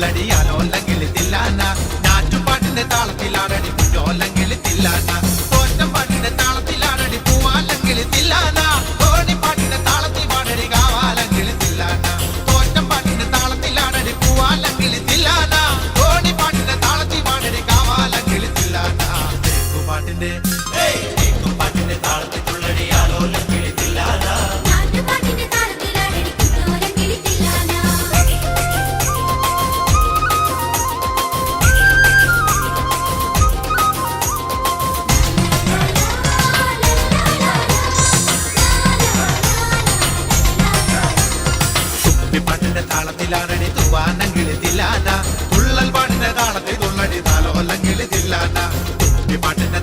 തുള്ളടി ആലോല്ലെങ്കിൽ തില്ലാന ഞാറ്റുപാട്ടിന്റെ താളത്തിലാടടി കുഞ്ഞോല്ലെങ്കിൽ തില്ലാന തോറ്റം പാട്ടിന്റെ താളത്തിലാടടി പൂവാല്ലെങ്കിൽ തില്ലാന ഓണിപ്പാട്ടിന്റെ താളത്തിൽ പാടടി കാവാലെങ്കിൽ തില്ലാന തോറ്റം പാട്ടിന്റെ താളത്തിലാടടി പൂവാലെങ്കിൽ തില്ലാന ഓണിപ്പാട്ടിന്റെ താളത്തിൽ പാടടി കാവാലെങ്കിൽ തില്ലാന പാട്ടിന്റെ പാട്ടിന്റെ താളത്തിൽ തുള്ളടി ആലോല്ലെങ്കിൽ തില്ലാന പാട്ടിന്റെ താളത്തിലാണടി തൂവാനെങ്കിൽ തില്ലാന തുള്ളൽ പാട്ടിന്റെ താളത്തിൽ തുള്ളടി താലോല്ലെങ്കിൽ തില്ലാന പാട്ടിന്റെ